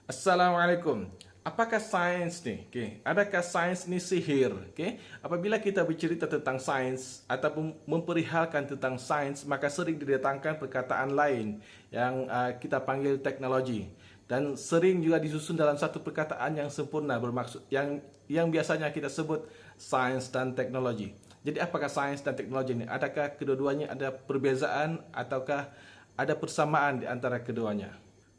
Assalamualaikum. Apakah sains ni? Adakah sains ni sihir? Apabila kita bercerita tentang sains ataupun memperihalkan tentang sains, maka sering didatangkan perkataan lain yang kita panggil teknologi, dan sering juga disusun dalam satu perkataan yang sempurna bermaksud yang biasanya kita sebut sains dan teknologi. Jadi apakah sains dan teknologi ini? Adakah kedua-duanya ada perbezaan ataukah ada persamaan di antara keduanya?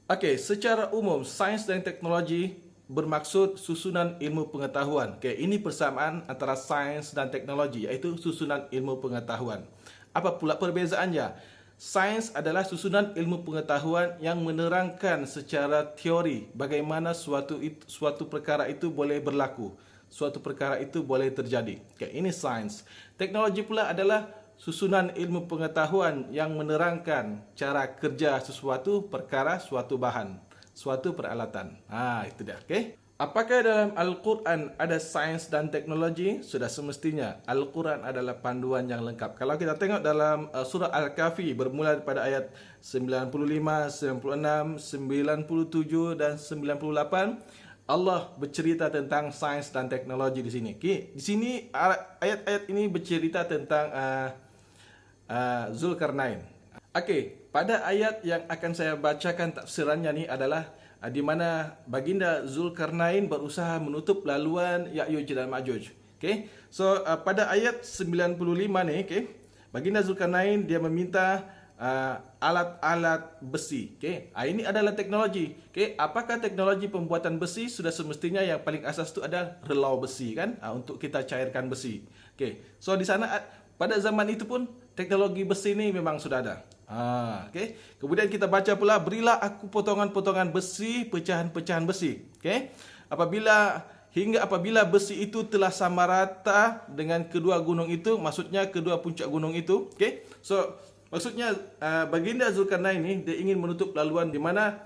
Okey, secara umum sains dan teknologi bermaksud susunan ilmu pengetahuan. Ini persamaan antara sains dan teknologi, iaitu susunan ilmu pengetahuan. Apa pula perbezaannya? Sains adalah susunan ilmu pengetahuan yang menerangkan secara teori bagaimana suatu perkara itu boleh berlaku, suatu perkara itu boleh terjadi. Ini sains. Teknologi pula adalah susunan ilmu pengetahuan yang menerangkan cara kerja sesuatu perkara, suatu bahan, suatu peralatan. Itu dia. Apakah dalam Al-Quran ada sains dan teknologi? Sudah semestinya. Al-Quran adalah panduan yang lengkap. Kalau kita tengok dalam surah Al-Kahfi bermula daripada ayat 95, 96, 97 dan 98, Allah bercerita tentang sains dan teknologi di sini. Di sini ayat-ayat ini bercerita tentang Zulkarnain. Pada ayat yang akan saya bacakan tafsirannya ni adalah di mana baginda Zulkarnain berusaha menutup laluan Ya'juj dan Ma'juj. So pada ayat 95 ni, baginda Zulkarnain dia meminta alat-alat besi. Ini adalah teknologi. Apakah teknologi pembuatan besi? Sudah semestinya yang paling asas itu adalah relau besi, kan? Untuk kita cairkan besi. So di sana pada zaman itu pun teknologi besi ini memang sudah ada. Kemudian kita baca pula, berilah aku potongan-potongan besi, pecahan-pecahan besi. Apabila besi itu telah sama rata dengan kedua gunung itu, maksudnya kedua puncak gunung itu. So maksudnya baginda Zulkarnain ini dia ingin menutup laluan di mana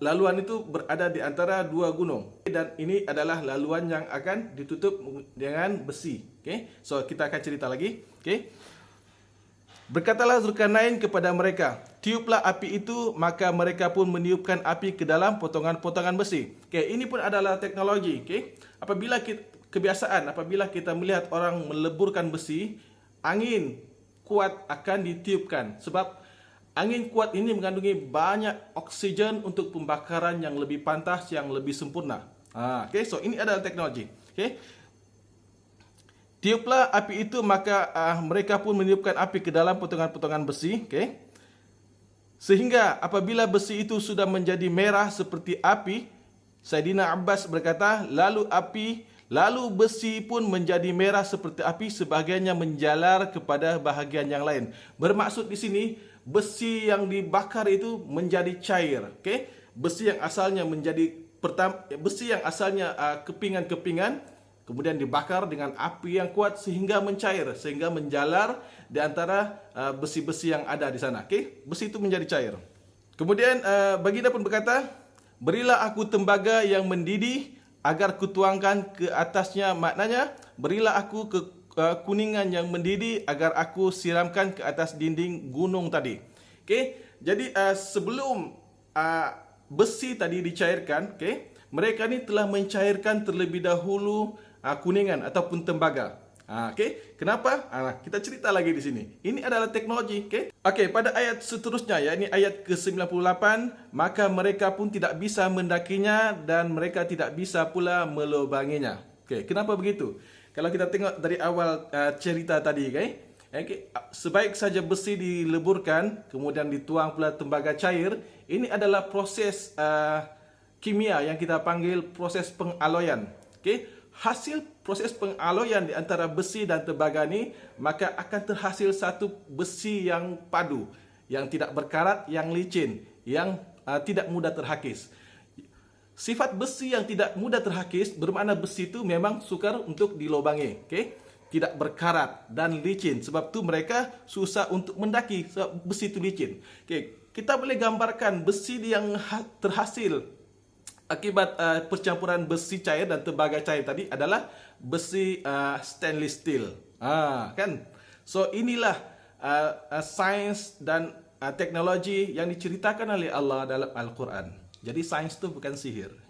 laluan itu berada di antara dua gunung, dan ini adalah laluan yang akan ditutup dengan besi. So kita akan cerita lagi. Berkatalah Zulkarnain kepada mereka, tiuplah api itu, maka mereka pun meniupkan api ke dalam potongan-potongan besi. Ini pun adalah teknologi. Apabila kita melihat orang meleburkan besi, angin kuat akan ditiupkan, sebab angin kuat ini mengandungi banyak oksigen untuk pembakaran yang lebih pantas, yang lebih sempurna. So ini adalah teknologi. Tiuplah api itu, maka mereka pun meniupkan api ke dalam potongan-potongan besi. Sehingga apabila besi itu sudah menjadi merah seperti api, Saidina Abbas berkata, lalu besi pun menjadi merah seperti api, sebahagiannya menjalar kepada bahagian yang lain. Bermaksud di sini, besi yang dibakar itu menjadi cair. Besi yang asalnya kepingan-kepingan, kemudian dibakar dengan api yang kuat sehingga mencair, sehingga menjalar di antara besi-besi yang ada di sana. Besi itu menjadi cair. Kemudian baginda pun berkata, berilah aku tembaga yang mendidih agar kutuangkan ke atasnya. Maknanya, berilah aku kuningan yang mendidih agar aku siramkan ke atas dinding gunung tadi. Jadi sebelum besi tadi dicairkan, mereka ni telah mencairkan terlebih dahulu kuningan ataupun tembaga. Kenapa? Kita cerita lagi di sini. Ini adalah teknologi. Pada ayat seterusnya, yakni ayat ke-98, maka mereka pun tidak bisa mendakinya dan mereka tidak bisa pula melubanginya. Kenapa begitu? Kalau kita tengok dari awal cerita tadi, sebaik saja besi dileburkan, kemudian dituang pula tembaga cair, ini adalah proses kimia yang kita panggil proses pengaloyan. Hasil proses pengaloyan di antara besi dan tembaga ni, maka akan terhasil satu besi yang padu, yang tidak berkarat, yang licin, yang tidak mudah terhakis. Sifat besi yang tidak mudah terhakis bermakna besi itu memang sukar untuk dilobangi. Tidak berkarat dan licin, sebab tu mereka susah untuk mendaki, sebab besi itu licin. Kita boleh gambarkan besi yang terhasil akibat percampuran besi cair dan tembaga cair tadi adalah besi stainless steel. So inilah sains dan teknologi yang diceritakan oleh Allah dalam Al-Quran. Jadi sains itu bukan sihir.